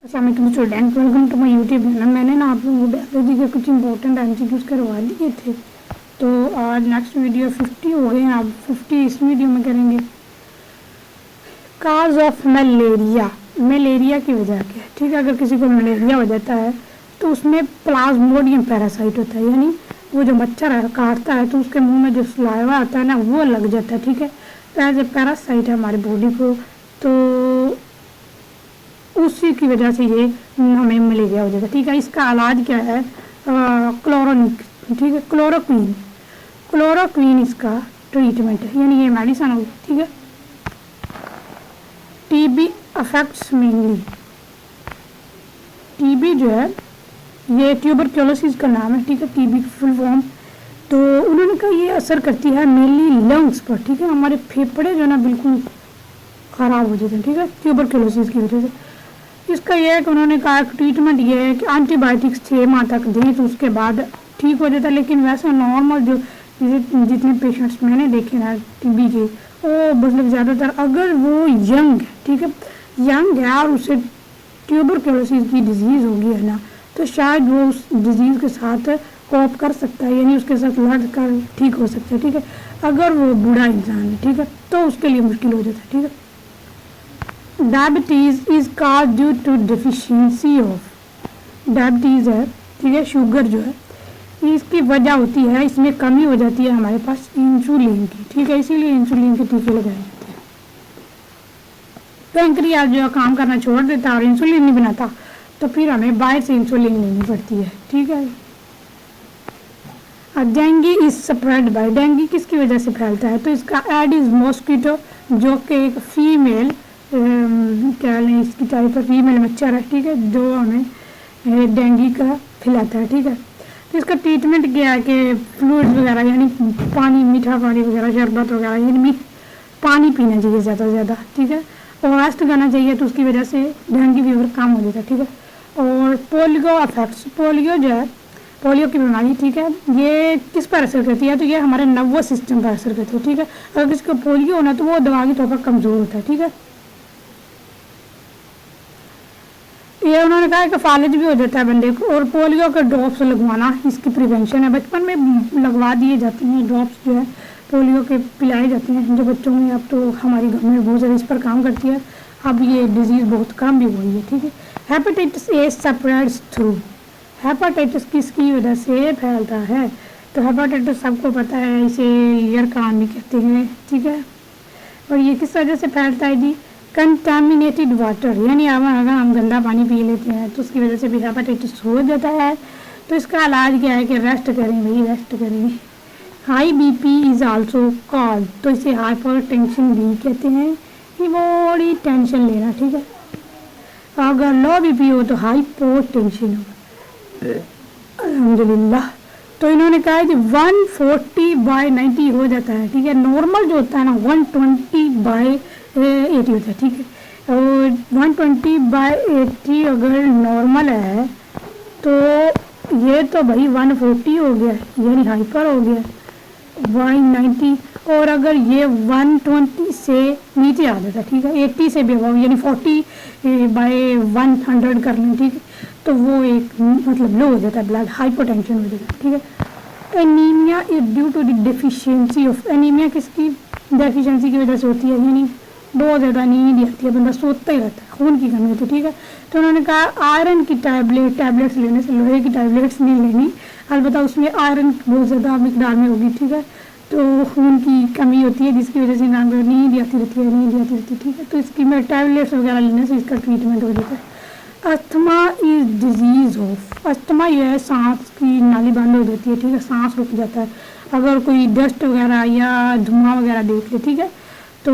अस्सलाम student, welcome to my YouTube channel. मैंने ना आप लोगों को बायोलॉजी के कुछ इंपॉर्टेंट एमसीक्यूज करवा दिए थे, तो आज नेक्स्ट वीडियो 50 हो गए हैं। अब 50 इस वीडियो में करेंगे। काज ऑफ मलेरिया, मलेरिया की वजह क्या है। ठीक है, अगर किसी को मलेरिया हो जाता है तो उसमें प्लाज्मोडियम पैरासाइट होता है, यानी वो जो मच्छर काटता है तो उसके मुंह में जो सलाइवा आता है ना वो लग जाता है। ठीक है, तो एज ए पैरासाइट है हमारी बॉडी को, तो उसी की वजह से ये हमें मलेरिया हो जाता है। ठीक है, इसका इलाज क्या है? क्लोरोनिक, ठीक है, क्लोरोक्वीन, क्लोरोक्वीन इसका ट्रीटमेंट है, यानी ये मेडिसिन होगी। ठीक है, टीबी अफेक्ट्स मेनली, टीबी जो है ये ट्यूबरक्लोसिस का नाम है। ठीक है, टीबी की फुल फॉर्म, तो उन्होंने कहा ये असर करती है मेनली लंग्स पर। ठीक है, हमारे फेफड़े जो ना बिल्कुल ख़राब हो जाते हैं। ठीक है, ट्यूबरक्लोसिस की वजह से। इसका यह है कि उन्होंने कहा ट्रीटमेंट ये है कि एंटीबायोटिक्स 6 माह तक दें तो उसके बाद ठीक हो जाता है। लेकिन वैसे नॉर्मल जो जितने पेशेंट्स मैंने देखे ना टीबी के, वो मतलब ज़्यादातर अगर वो यंग है, ठीक है, यंग है और उसे ट्यूबरक्लोसिस की डिजीज़ होगी है ना, तो शायद वो उस डिजीज़ के साथ कोप कर सकता है, यानी उसके साथ लड़ कर ठीक हो सकता है। ठीक है, अगर वो बूढ़ा इंसान है, ठीक है, तो उसके लिए मुश्किल हो जाता है। ठीक है, diabetes is cause due to deficiency of, diabetes है, ठीक है, शुगर जो है इसकी वजह होती है, इसमें कमी हो जाती है हमारे पास इंसुलिन की। ठीक है, इसीलिए इंसुलिन के टीके लगाए जाते हैं। पैंक्रियाज जो है काम करना छोड़ देता है और इंसुलिन नहीं बनाता, तो फिर हमें बाहर से इंसुलिन लेनी पड़ती है। ठीक है, dengue is spread by, dengue किसकी वजह से फैलता है? तो इसका एडिस मॉस्किटो, जो कि एक फीमेल क्या लें इसकी टाइप पर फीमेल मच्छर है। ठीक है, जो हमें डेंगू का फैलाता है। ठीक है, तो इसका ट्रीटमेंट क्या है कि फ्लूइड्स वगैरह, यानी पानी, मीठा पानी वगैरह, शरबत वगैरह, यानी पानी पीना चाहिए ज़्यादा से ज़्यादा। ठीक है, और रेस्ट करना चाहिए, तो उसकी वजह से डेंगू फीवर कम हो जाता है। ठीक है, और पोलियो अफेक्ट्स, पोलियो जो है, पोलियो की बीमारी, ठीक है, ये किस पर असर करती है? तो ये हमारे नर्वस सिस्टम पर असर करती है। ठीक है, अगर किसी को पोलियो होना तो वो दिमागी तौर पर कमज़ोर होता है। ठीक है, ये उन्होंने कहा कि फालिज भी हो जाता है बंदे को, और पोलियो के ड्रॉप्स लगवाना इसकी प्रिवेंशन है। बचपन में लगवा दिए जाते हैं ड्रॉप्स जो है पोलियो के, पिलाए जाते हैं जो बच्चों में। अब तो हमारी गवर्नमेंट बहुत ज़्यादा इस पर काम करती है, अब ये डिजीज़ बहुत कम भी हुई है। ठीक है, hepatitis A spreads through, hepatitis किसकी वजह से फैलता है? तो हेपेटाइटिस सबको पता है, इसे ईयर कान भी कहते हैं। ठीक है, और ये किस वजह से फैलता है जी? कंटामिनेटेड वाटर, यानी अगर हम गंदा पानी पी लेते हैं तो उसकी वजह से भी हेपेटाइटिस हो जाता है। तो इसका इलाज क्या है कि रेस्ट करें भाई, रेस्ट करें। High BP is also called, तो इसे हाइपर टेंशन भी कहते हैं, ये बड़ी टेंशन लेना। ठीक है, अगर लो बीपी हो तो हाइपर टेंशन हो। अल्हम्दुलिल्लाह, तो इन्होंने कहा है कि 140/90 हो जाता है। ठीक है, नॉर्मल जो होता है ना 120/80 होता है। ठीक है, और 120/80 अगर नॉर्मल है तो ये तो भाई 140 हो गया, यानी हाइपर हो गया 190। और अगर ये 120 से नीचे आ जाता है, ठीक है, 80 से भी अबव, यानी 40/100 कर लें, ठीक है, तो वो एक मतलब लो हो जाता है, ब्लड हाइपोटेंशन हो जाता है। ठीक है, anaemia is due to the deficiency of, anaemia किसकी डेफिशिएंसी की वजह से होती है? यानी बहुत ज़्यादा नींद आती है, बंदा सोता ही रहता है, खून की कमी होती है। ठीक है, तो उन्होंने कहा आयरन की टैबलेट्स लेने से, लोहे की टैबलेट्स नहीं लेनी, अलबत्ता उसमें आयरन बहुत ज़्यादा मिकदार में होगी। ठीक है, तो खून की कमी होती है जिसकी वजह से नींद आती रहती है, नींद आती रहती है। ठीक है, तो इसकी में टैबलेट्स वगैरह लेने से इसका ट्रीटमेंट हो जाता है। Asthma is disease of, asthma यह है सांस की नाली बंद हो जाती है। ठीक है, सांस रुक जाता है अगर कोई डस्ट वगैरह या धुआं वगैरह देख ले। ठीक है, तो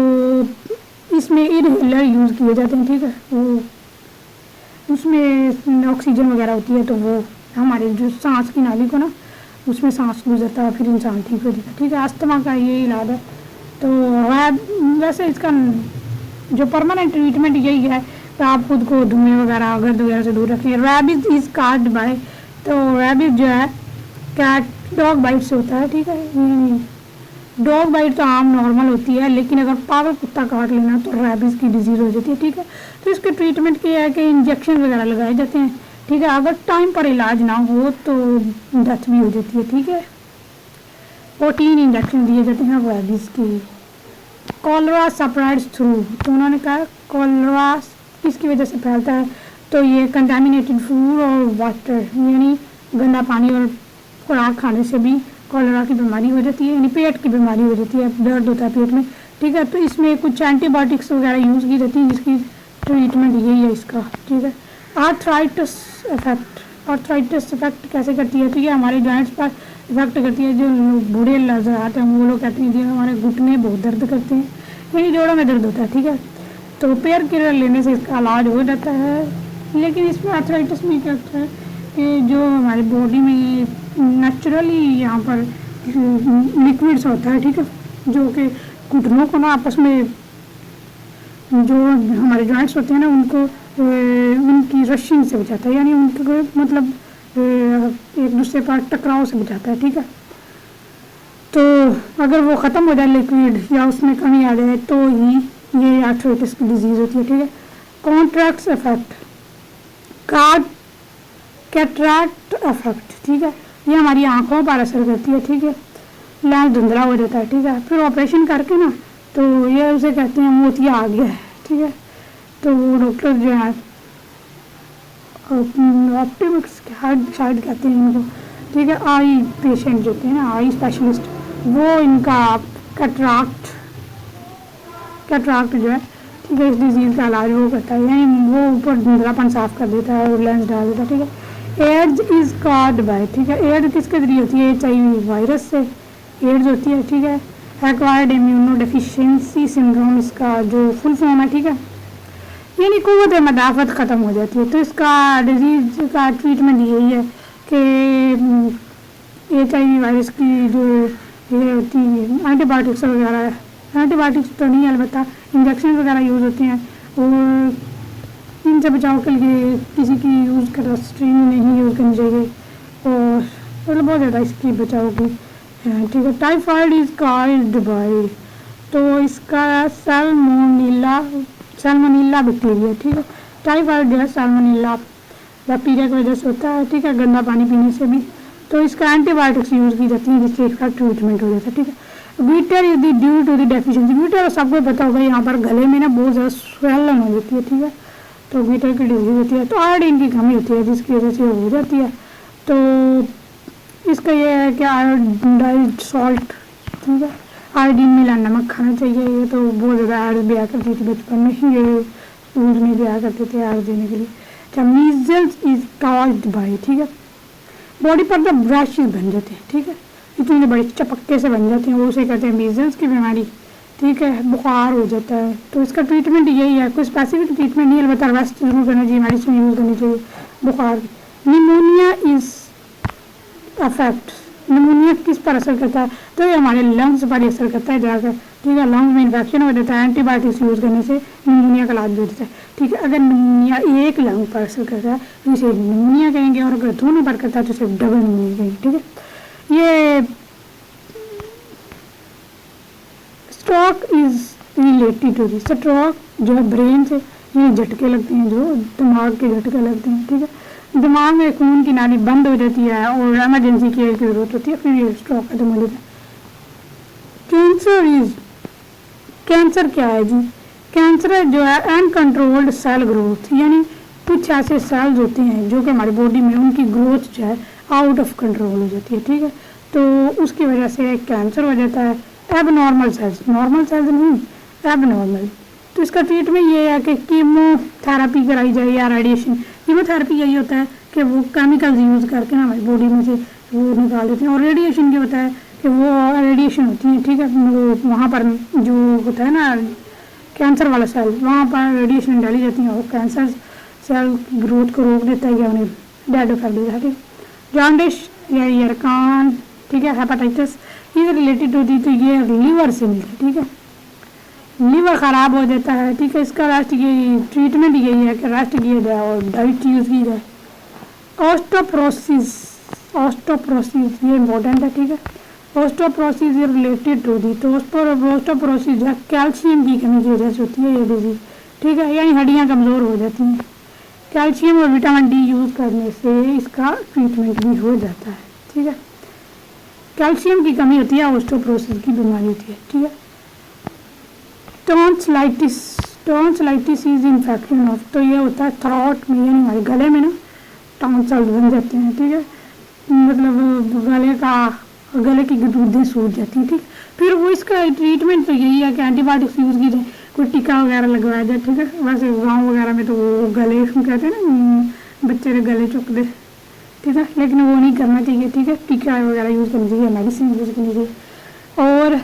इसमें इनहेलर यूज़ किए जाते हैं। ठीक है, वो उसमें ऑक्सीजन वगैरह होती है, तो वो हमारे जो सांस की नाली को ना उसमें सांस गुजरता है, फिर इंसान ठीक हो जाता है। ठीक है, अस्थमा का ये इलाज है। तो वैसे इसका जो परमानेंट ट्रीटमेंट यही है कि आप खुद को धुएँ वगैरह, गर्द वगैरह से दूर रखिए। रैबिज इज़ काज्ड बाय, तो रैबिज जो है कैट डॉग बाइट से होता है। ठीक है, डॉग बाइट तो आम नॉर्मल होती है, लेकिन अगर पागल कुत्ता काट लेना तो रैबिस की डिजीज़ हो जाती है, ठीक है। तो इसके ट्रीटमेंट क्या है कि इंजेक्शन वगैरह लगाए जाते हैं, ठीक है। अगर टाइम पर इलाज ना हो तो डेथ भी हो जाती है, ठीक है। 14 इंजेक्शन दिए जाते हैं रैबिस की। कॉलरा स्प्रेड्स थ्रू, तो उन्होंने कहा कॉलरा किसकी वजह से फैलता है, तो ये कंटामिनेटेड फूड और वाटर, यानी गंदा पानी और खुराक खाने से भी कॉलरा की बीमारी हो जाती है, यानी पेट की बीमारी हो जाती है, दर्द होता है पेट में, ठीक है। तो इसमें कुछ एंटीबायोटिक्स वगैरह यूज़ की जाती हैं, जिसकी ट्रीटमेंट यही है इसका, ठीक है। आर्थराइटिस इफेक्ट कैसे करती है, तो ये हमारे जॉइंट्स पर इफेक्ट करती है। जो बूढ़े नजर आते हैं वो लोग कहते हैं कि हमारे घुटने बहुत दर्द करते हैं, यानी जोड़ों में दर्द होता है, ठीक है। तो पेयर किलर लेने से इसका इलाज हो जाता है। लेकिन इसमें आर्थराइटिस में क्या होता है कि जो हमारी बॉडी में नेचुरली यहाँ पर लिक्विड्स होता है, ठीक है, जो कि घुटनों को ना आपस में, जो हमारे जॉइंट्स होते हैं ना उनको उनकी रशिंग से बचाता है, यानी उनको मतलब एक दूसरे पर टकराव से बचाता है, ठीक है। तो अगर वो ख़त्म हो जाए लिक्विड या उसमें कमी आ जाए तो ही ये आर्थराइटिस की डिजीज़ होती है, ठीक है। कॉन्ट्रैक्ट्स इफेक्ट, कैटरैक्ट इफेक्ट, ठीक है, ये हमारी आंखों पर असर करती है, ठीक है। लेंस धुंधला हो जाता है, ठीक है। फिर ऑपरेशन करके ना तो ये उसे कहते हैं मोतिया आ गया है, ठीक है। तो वो डॉक्टर जो है ऑप्टिमिक्स शायद कहते हैं इनको, ठीक है, आई पेशेंट जो होते हैं ना, आई स्पेशलिस्ट, वो इनका कैटरैक्ट जो है, ठीक है, इस डिजीज़ का इलाज वो करता है, यानी वो ऊपर धुंधलापन साफ कर देता है और लेंस डाल देता है, ठीक है। एड्स इज कॉज्ड बाय, ठीक है, एड्स किसके जरिए होती है, HIV वायरस से एड्स होती है, ठीक है। एक्वायर्ड इम्यूनो डेफिशिएंसी सिंड्रोम इसका जो फुल फॉर्म है, ठीक है, यानी क़ुव्वत मदाफ़त ख़त्म हो जाती है। तो इसका डिजीज़ का ट्रीटमेंट यही है कि HIV वायरस की जो ये होती है एंटीबायोटिक्स वगैरह, एंटीबायोटिक्स तो नहीं अलबत्ता इंजेक्शन वगैरह यूज़ होते हैं, और इनसे बचाव के लिए किसी की यूज़ कर स्ट्रीम नहीं यूज़ करनी चाहिए, और मतलब बहुत ज़्यादा इसकी बचाव की, ठीक है। टाइफाइड इज़ कॉज्ड बाय, तो इसका सैल्मोनेला बैक्टीरिया, ठीक है। टाइफाइड जो है सैल्मोनेला बैक्टीरिया की वजह से होता है, ठीक है, गंदा पानी पीने से भी। तो इसका एंटीबायोटिक्स यूज़ की जाती है जिससे इसका ट्रीटमेंट हो जाता है, ठीक है। वीटर is the due to the deficiency, वीटर सबको पता होगा यहाँ पर गले में ना बहुत ज़्यादा स्वेलन हो जाती है, ठीक है, तो वीटर की डिजीज होती है। तो आयोडीन की कमी होती है जिसकी वजह से हो जाती है। तो इसका ये है कि आयोडाइज्ड सॉल्ट, ठीक है, आयोडीन मिला नमक खाना चाहिए। ये तो बहुत ज़्यादा ऐड दिया करती थी बचपन में, ये स्कूल में दिया करते थे ऐड देने के लिए। अच्छा, मीजल्स इज कॉज्ड बाय, ठीक है, बॉडी पर तो ब्रशेस बन जाते हैं, ठीक है, इतने बड़े चपक्के से बन जाते हैं, वो उसे कहते हैं मीजल्स की बीमारी, ठीक है। बुखार हो जाता है, तो इसका ट्रीटमेंट यही है, कोई स्पेसिफिक ट्रीटमेंट नहीं है, अलबत्ता रेस्ट जरूर करना चाहिए, मेडिसिन यूज़ करनी चाहिए बुखार की। निमोनिया इज अफेक्ट, निमोनिया किस पर असर करता है, तो ये हमारे लंग्स पर असर करता है जाकर, ठीक है। लंग्स में इन्फेक्शन हो जाता है, एंटीबायोटिक्स यूज़ करने से निमोनिया का इलाज हो जाता है, ठीक है। अगर निमोनिया एक लंग पर असर करता है तो इसे निमोनिया कहेंगे, और अगर दोनों पर करता है तो इसे डबल निमोनिया कहेंगे, ठीक है। ये stroke is related to this, stroke जो है ब्रेन से, ये झटके लगते हैं, जो दिमाग के झटके लगते हैं, ठीक है। दिमाग में खून की नाली बंद हो जाती है और एमरजेंसी केयर की जरूरत होती है, फिर ये स्ट्रोक खत्म हो जाता है। कैंसर क्या है जी, कैंसर जो है अनकंट्रोल्ड सेल ग्रोथ, यानी कुछ ऐसे सेल्स होते हैं जो कि हमारी बॉडी में उनकी ग्रोथ जो है आउट ऑफ कंट्रोल हो जाती है, ठीक है। तो उसकी वजह से कैंसर हो जाता है। एबनॉर्मल सेल्स, नॉर्मल सेल्स नहीं, एबनॉर्मल। तो इसका ट्रीटमेंट ये है कि कीमोथेरेपी कराई जाए या रेडिएशन। कीमोथेरेपी यही होता है कि वो केमिकल्स यूज़ करके ना हमारी बॉडी में से वो निकाल देते हैं, और रेडिएशन क्या होता है कि वो रेडिएशन होती है, ठीक है, वो वहाँ पर जो होता है ना कैंसर वाला सेल, वहाँ पर रेडिएशन डाली जाती है और कैंसर सेल ग्रोथ को रोक देता है या उन्हें डेड कर देता है, ठीक है। जॉन्डिस या यरकान, ठीक है, हेपेटाइटिस इज रिलेटेड होती है, तो ये लीवर से मिलती है, ठीक है, लीवर ख़राब हो जाता है, ठीक है। इसका रेस्ट ये ट्रीटमेंट यही है कि रेस्ट किया जाए और डाइट यूज़ की जाए। ऑस्टोप्रोसिस ये इम्पोर्टेंट है, ठीक है। ओस्टोपोरोसिस इज रिलेटेड टू दी, तो ओस्टोपोरोसिस जो है कैल्शियम की कमी की वजह से होती है ये डिजीज, ठीक है, यानी हड्डियाँ कमज़ोर हो जाती हैं। कैल्शियम और विटामिन डी यूज़ करने से इसका ट्रीटमेंट भी हो जाता है, ठीक है। कैल्शियम की कमी होती है, ओस्टोपोरोसिस की बीमारी होती है, ठीक है। टॉन्सिलाइटिस इज इन्फेक्शन ऑफ, तो ये होता है थ्रोट में, यानी हमारे गले में ना टॉन्सिल बन जाते हैं, ठीक है, मतलब गले की गुदगुदें सूज जाती हैं, ठीक। फिर वो इसका ट्रीटमेंट तो यही है कि एंटीबायोटिक्स यूज़ की जाए, कोई टीका वगैरह लगवाया जाए, ठीक है। वैसे गाँव वगैरह में तो वो गले कहते हैं ना, बच्चे के गले चुक दे, ठीक है, लेकिन वो नहीं करना चाहिए, ठीक है। टीका वगैरह यूज़ करनी चाहिए, मेडिसिन यूज़ करनी चाहिए। और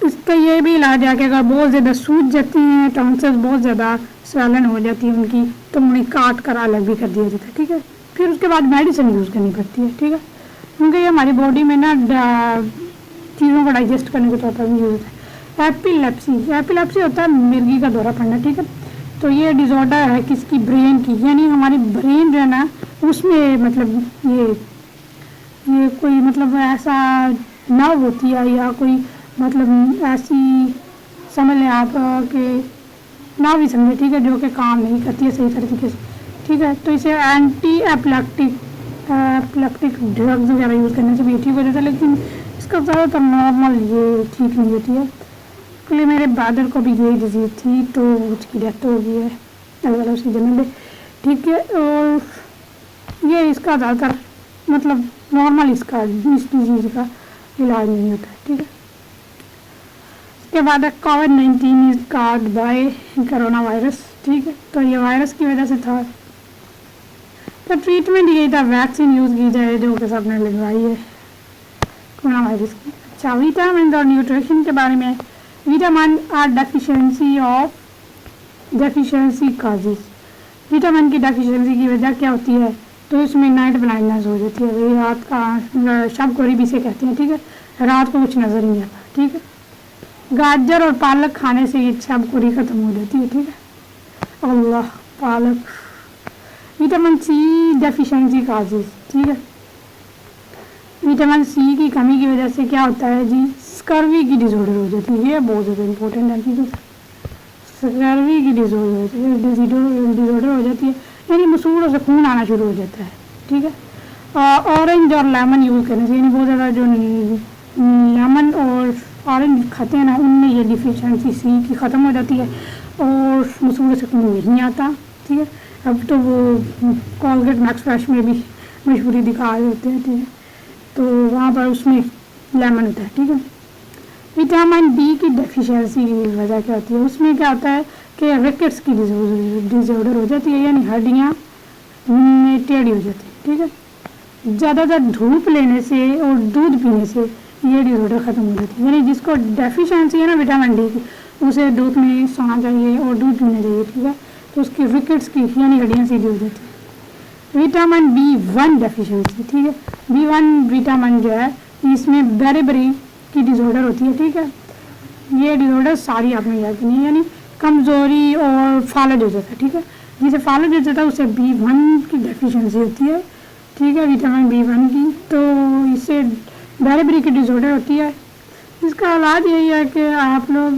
इसका ये भी इलाज है कि अगर बहुत ज़्यादा सूज जाती हैं टॉन्सिल्स, बहुत ज़्यादा स्वेलन हो जाती है उनकी, तो उन्हें काट कर अलग भी कर दिया जाता है, ठीक है। फिर उसके बाद मेडिसिन यूज़ करनी पड़ती है, ठीक है, क्योंकि ये हमारी बॉडी में ना चीज़ों को डाइजेस्ट करने के तौर पर भी यूज़ होता है। एपिलेप्सी होता है मिर्गी का दौरा पड़ना, ठीक है। तो ये डिसऑर्डर है किसकी, ब्रेन की, यानी हमारी ब्रेन जो है ना उसमें मतलब ये कोई मतलब ऐसा नर्व होती है या कोई मतलब ऐसी समझ लें आप कि ना भी समझे, ठीक है, जो कि काम नहीं करती है सही तरीके से, ठीक है। तो इसे एंटी एपिलेप्टिक ड्रग्स वगैरह यूज़ करने से भी ठीक हो जाता है, लेकिन इसका ज़्यादातर नॉर्मल ये ठीक नहीं होती है। इसलिए मेरे ब्रदर को भी यही डिजीज़ थी, तो उसकी डेथ हो गई है, अगर उसी जन्म में, ठीक है। और ये इसका ज़्यादातर मतलब नॉर्मल इसका इस डिजीज़ का इलाज नहीं होता है, ठीक है। इसके बाद कोविड-19 is caused by corona virus, ठीक है, तो ये वायरस की वजह से था। तो ट्रीटमेंट यही था, वैक्सीन यूज़ की जाए जो कि सबने लगवाई है कोरोना वायरस की। अच्छा, विटामिन और न्यूट्रिशन के बारे में, vitamin are deficiency causes, vitamin की डेफिशिएंसी की वजह क्या होती है, तो इसमें नाइट ब्लाइंडनेस हो जाती है, वही रात का शब गोरी भी इसे कहते हैं, ठीक है, रात को कुछ नज़र नहीं आता, ठीक है। गाजर और पालक खाने से ये शब गोरी ख़त्म हो जाती है, ठीक है। अल्लाह, पालक। विटामिन सी डेफिशिएंसी काजेज, ठीक है, विटामिन सी की कमी की वजह से क्या होता है जी, स्कर्वी की डिसऑर्डर हो जाती है, ये बहुत ज़्यादा इंपॉर्टेंट है, ठीक है। स्कर्वी की डिसऑर्डर हो जाती है, यानी मसूड़ों से खून आना शुरू हो जाता है, ठीक है। ऑरेंज और लेमन यूज़ करने से, यानी बहुत ज़्यादा जो लेमन और ऑरेंज खाते हैं ना, उनमें ये डिफिशिएंसी सी की ख़त्म हो जाती है और मसूड़ों से खून नहीं आता, ठीक है। अब तो वो कोलगेट मैक्स फ्रेश में भी मशहूरी दिखा रहे होते हैं, ठीक है, तो वहाँ पर उसमें लेमन होता है, ठीक है। विटामिन डी की डेफिशिएंसी की वजह क्या होती है, उसमें क्या होता है कि रिकेट्स की डिसऑर्डर हो जाती है, यानी हड्डियाँ टेढ़ी हो जाती है, ठीक है। ज़्यादातर धूप लेने से और दूध पीने से ये डिसऑर्डर ख़त्म हो जाती है, यानी जिसको डेफिशिएंसी है ना विटामिन डी की, उसे धूप में सोना चाहिए और दूध पीना चाहिए, ठीक है, तो उसकी रिकेट्स की यानी हड्डियाँ सीधी हो जाती है। विटामिन B1 डेफिशिएंसी, ठीक है, B1 विटामिन जो है इसमें बेरेबरी की डिसऑर्डर होती है, ठीक है। ये डिसऑर्डर सारी आपने याद करनी है, यानी कमज़ोरी और फालज हो जाता है, ठीक है, जिसे फालज हो जाता है उसे B1 की डेफिशिएंसी होती है, ठीक है, विटामिन B1 की। तो इससे बेरेबरी की डिसऑर्डर होती है। इसका इलाज यही है कि आप लोग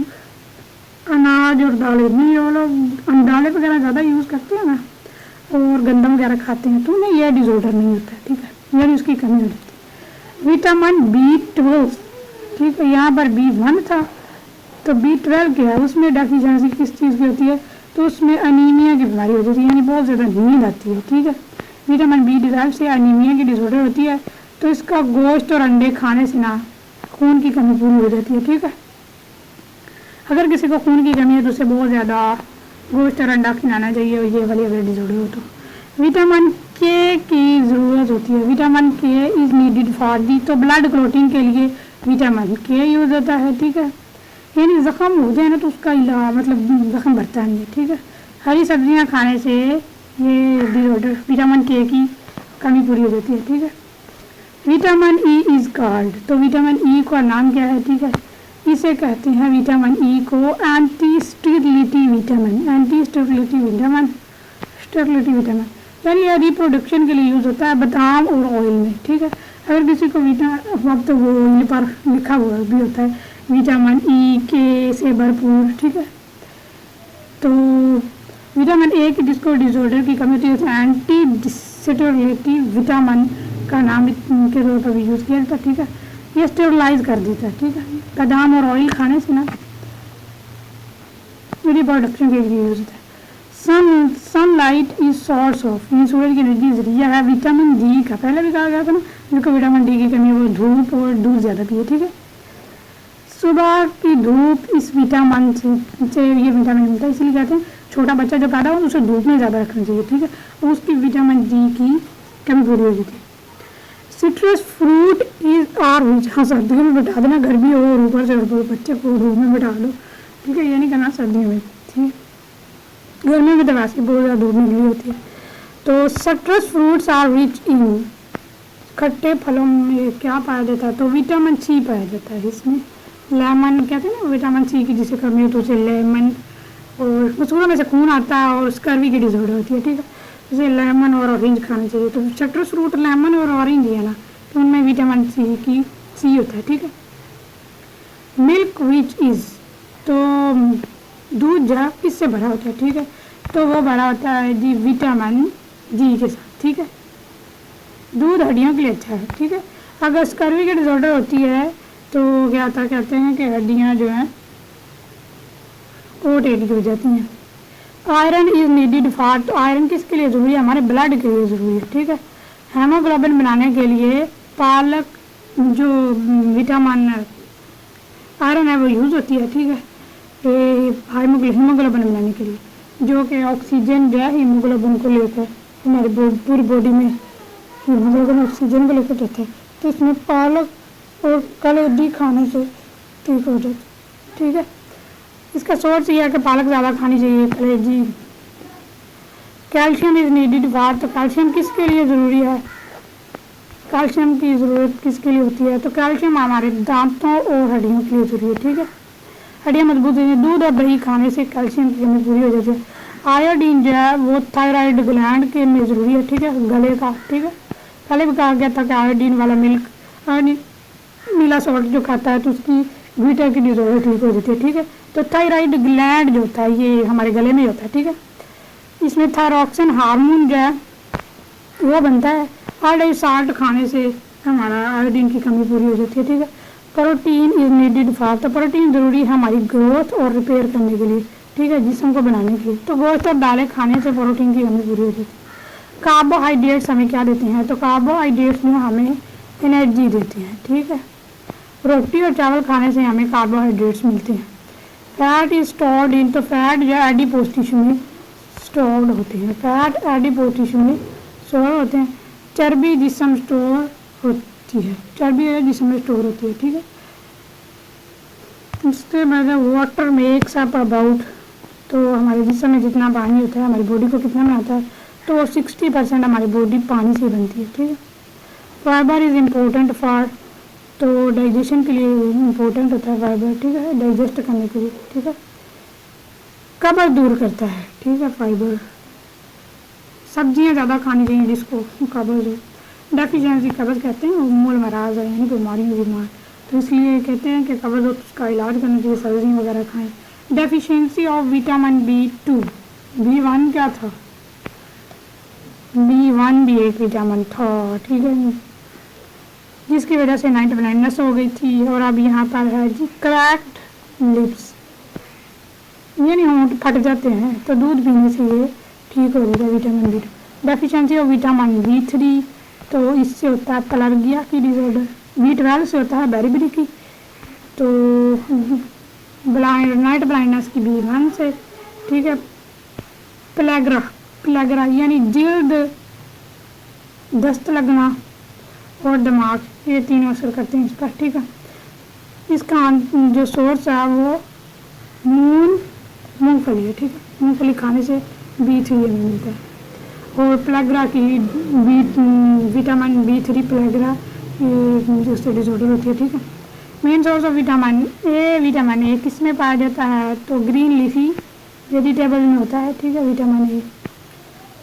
अनाज और दालें, नहीं वो लोग दालें वगैरह ज़्यादा यूज़ करते हैं ना और गंदम वगैरह खाते हैं, तो उन्हें यह डिसऑर्डर नहीं होता है, ठीक है, यानी उसकी कमी हो जाती है। विटामिन B12, ठीक है, यहाँ पर B1 था, तो B12 क्या है, उसमें डेफिशिएंसी किस चीज़ की होती है, तो उसमें अनीमिया की बीमारी हो जाती है, यानी बहुत ज़्यादा नींद आती है, ठीक है। विटामिन B12 से अनीमिया की डिसऑर्डर होती है, तो इसका गोश्त और अंडे खाने से ना खून की कमी पूरी हो जाती है, ठीक है। अगर किसी को खून की कमी है तो उसे बहुत ज़्यादा गोश्त और अंडा खिलाना चाहिए, और ये वाली अगर डिसऑर्डर हो तो। विटामिन के की ज़रूरत होती है, विटामिन के इज़ नीडेड फॉर दी, तो ब्लड क्लॉटिंग के लिए विटामिन के यूज़ होता है, ठीक है, यानी ज़ख़म हो जाए ना तो उसका मतलब ज़ख़म भरता नहीं है, ठीक है। हरी सब्जियां खाने से ये डिसऑर्डर विटामिन के की कमी पूरी हो जाती है, ठीक है। विटामिन ई इज़ कॉल्ड, तो विटामिन ई का नाम क्या है, ठीक है, इसे कहते हैं विटामिन ई को एंटी स्टेरिलिटी विटामिन, यानी यह रिप्रोडक्शन के लिए यूज़ होता है बादाम और ऑयल में, ठीक है। अगर किसी को वक्त वो इन पर लिखा हुआ भी होता है विटामिन ई के से भरपूर, ठीक है। तो विटामिन ए की जिसको डिसऑर्डर की कमी होती है एंटी डिस्टेरोलेटिव विटामिन का नाम के तौर पर भी यूज़ किया जाता है, ठीक है। ये स्टेरलाइज कर देता है, ठीक है। बादाम और ऑयल खाने से ना रिप्रोडक्शन के लिए यूज होता है। सनलाइट इज सोर्स ऑफ, ये सूरज की एनर्जी जरिया है विटामिन डी का। पहले भी कहा गया था ना, जिनको विटामिन डी की कमी है वो धूप और दूध ज़्यादा पिए, ठीक है। सुबह की धूप इस विटामिन से ये विटामिन मिलता है, इसलिए कहते हैं छोटा बच्चा जो पैदा हो उसे धूप में ज़्यादा रखना चाहिए, ठीक है। उसकी विटामिन डी की कमी पूरी हो जाती है। सिट्रस फ्रूट इज आर विच, हाँ सर्दियों में बैठा देना, गर्मी हो और ऊपर से बच्चे को धूप में बैठा दो, ठीक है। ये नहीं करना सर्दियों में, ठीक है। गर्मी में तो वैसे बहुत ज़्यादा धूप निकली होती है। तो citrus fruits are rich in, खट्टे फलों में क्या पाया जाता है, तो विटामिन सी पाया जाता है इसमें। लेमन कहते हैं ना, विटामिन सी की जिसे कमी हो तो उसे लेमन, और मसूरों में से खून आता है और स्कर्वी की डिसऑर्डर होती है, ठीक है। जैसे लेमन और ऑरेंज खाने चाहिए। तो सिट्रस फ्रूट लेमन और ऑरेंज है ना, तो उनमें विटामिन सी होता है, ठीक है। मिल्क विच इज़, तो दूध जो किससे भरा होता है, ठीक है। तो वो भरा होता है जी विटामिन जी के साथ, ठीक है। दूध हड्डियों के लिए अच्छा है, ठीक है। अगर स्कर्वी की डिसऑर्डर होती है तो क्या होता है, कहते हैं कि हड्डियाँ जो हैं वो टेढ़ी हो जाती हैं। आयरन इज नीडेड फॉर, तो आयरन किसके लिए ज़रूरी है, हमारे ब्लड के लिए ज़रूरी है, ठीक है। हेमोग्लोबिन बनाने के लिए पालक जो विटामिन आयरन है वो यूज़ होती है, ठीक है। हीमोग्लोबिन बनाने के लिए, जो कि ऑक्सीजन जो है हीमोग्लोबिन को लेकर हमारी पूरी बॉडी में हीमोग्लोबिन ऑक्सीजन को लेकर जाता है। तो इसमें पालक और कलेजी खाने से ठीक हो जाता है, ठीक है। इसका सोर्स ये है कि पालक ज़्यादा खानी चाहिए, कलेजी। कैल्शियम इज़ नीडेड फॉर, तो कैल्शियम किसके लिए ज़रूरी है, कैल्शियम की ज़रूरत किसके लिए होती है, तो कैल्शियम हमारे दांतों और हड्डियों के लिए ज़रूरी है, ठीक है। हड्डियाँ मजबूत होती हैं। दूध और दही खाने से कैल्शियम की कमी पूरी हो जाती है। आयोडीन जो है वो थायराइड ग्लैंड के में ज़रूरी है, ठीक है, गले का, ठीक है। पहले भी कहा गया था कि आयोडीन वाला मिल्क, आयोडीन नीला सॉल्ट जो खाता है तो उसकी ग्लूटा की डिसऑर्डर ठीक हो जाती है, ठीक है। तो थायराइड ग्लैंड जो होता है ये हमारे गले में होता है, ठीक है। इसमें थायरॉक्सिन हार्मोन जो है वो बनता है। आयोडाइड साल्ट खाने से हमारा आयोडीन की कमी पूरी हो जाती है, ठीक है। प्रोटीन इज नीडेड फॉर, तो प्रोटीन ज़रूरी है हमारी ग्रोथ और रिपेयर करने के लिए, ठीक है, जिस्म को बनाने के लिए। तो गोश्त और दालें खाने से प्रोटीन की कमी पूरी हो जाती है। कार्बोहाइड्रेट्स हमें क्या देते हैं, तो कार्बोहाइड्रेट्स में हमें एनर्जी देते हैं, ठीक है। रोटी और चावल खाने से हमें कार्बोहाइड्रेट्स मिलते हैं। फैट इज स्टोर्ड इन, तो फैट जो एडिपोज टिश्यू में स्टोर्ड होते हैं, फैट एडिपोज टिश्यू में स्टोर होते हैं। चर्बी जिस्म स्टोर होती है, चर्बी जिस्म में स्टोर होती है, ठीक है। उसके बाद वाटर मेक्स अप अबाउट, तो हमारे जिस्म में जितना पानी होता है हमारी बॉडी को कितना बनाता है, तो वो 60% हमारी बॉडी पानी से बनती है, ठीक है। फाइबर इज़ इम्पोर्टेंट फॉर, तो डाइजेशन के लिए इम्पोर्टेंट होता है फाइबर, ठीक है, डाइजेस्ट करने के लिए, ठीक है। कब्ज़ दूर करता है, ठीक है, फाइबर। सब्जियां ज़्यादा खानी चाहिए जिसको कब्ज़ हो। डेफिशिएंसी कब्ज़ कहते हैं, मूल मराज है यानी बीमारियों बीमार, तो इसलिए कहते हैं कि कब्ज़ हो तो उसका इलाज करना चाहिए, सब्जियाँ वगैरह खाएँ। Deficiency of vitamin B2, B1 क्या था, B1 भी एक विटामिन था, ठीक है, जिसकी वजह से नाइट ब्लाइंडनेस हो गई थी। और अब यहाँ पर है जी क्रैक्ड लिप्स, यानी होंठ फट जाते हैं, तो दूध पीने से ये ठीक हो जाएगा vitamin B2। Deficiency of vitamin B3, तो इससे होता है पलर्गिया की डिसऑर्डर। B12 से होता है बेरीबेरी की, तो नाइट ब्लाइंडनेस की B1 से, ठीक है। प्लेग्रा यानी जिल्द, दस्त लगना और दिमाग, ये तीनों असर करते हैं इस पर, ठीक है। इसका जो सोर्स है वो मूंगफली है, ठीक है, मूंगफली खाने से B3 मिलता है। और प्लेग्रा की विटामिन B3 प्लेग्रा जिससे डिसऑर्डर होती है, ठीक है। Main source of vitamin A किस में पाया जाता है, तो ग्रीन लीफी वेजिटेबल में होता है, ठीक है, विटामिन ए,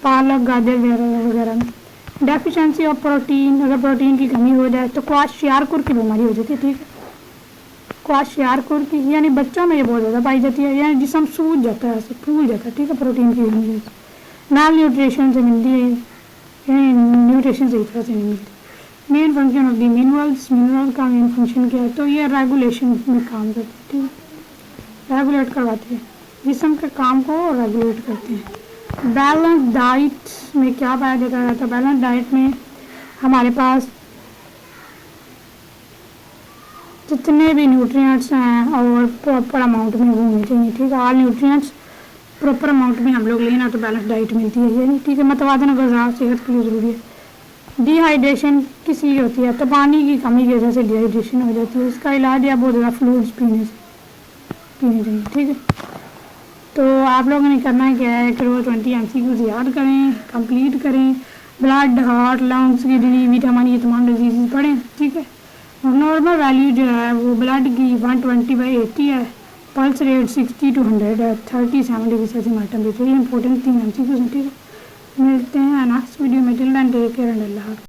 पालक गाजर वगैरह में। डेफिशिएंसी ऑफ प्रोटीन, अगर प्रोटीन की कमी हो जाए तो क्वाशियारकुर की बीमारी हो जाती है, ठीक है। क्वाशियारकुर की यानी बच्चों में ये बहुत ज़्यादा पाई जाती है, यानी जिसम सूज जाता है, ऐसे फूल जाता है, ठीक है, प्रोटीन की कमी से। नाल न्यूट्रिशन से मिलती है, यानी न्यूट्रिशन सही तरह से नहीं मिलती। Main function of the minerals, mineral का मेन फंक्शन क्या है, तो ये रेगुलेशन में काम करते हैं, ठीक है, रेगुलेट करवाते हैं, जिसम के काम को रेगुलेट करते हैं। बैलेंस डाइट में क्या पाया जाता है, तो बैलेंस डाइट में हमारे पास जितने भी न्यूट्रिएंट्स हैं और प्रॉपर अमाउंट में वो होने चाहिए, ठीक है। ऑल न्यूट्रिएंट्स प्रॉपर अमाउंट में हम लोग लेना तो बैलेंस डाइट मिलती है, ये ठीक है। मतवाज़न ग़िज़ा सेहत के लिए ज़रूरी है। डिहाइड्रेशन किस लिए होती है, तो पानी की कमी की वजह से डिहाइड्रेशन हो जाती है। इसका इलाज या बहुत ज़्यादा फ्लूइड्स पीने चाहिए, ठीक है। तो आप लोगों ने करना क्या है कि रोज़ 20 MCQ याद करें, कंप्लीट करें। Blood, heart, lungs, kidney, vitamin, ये तमाम डिजीज़ पढ़ें, ठीक है। और नॉर्मल वैल्यू जो है वो ब्लड की 120/80 है, पल्स रेट 60 to 100 है, 30-70 की सेंटीमीटर टेम्परेचर। इंपॉर्टेंट 3 MCQ हैं, ठीक है। मिलते हैं नेक्स्ट वीडियो में। Till then take care and Allah.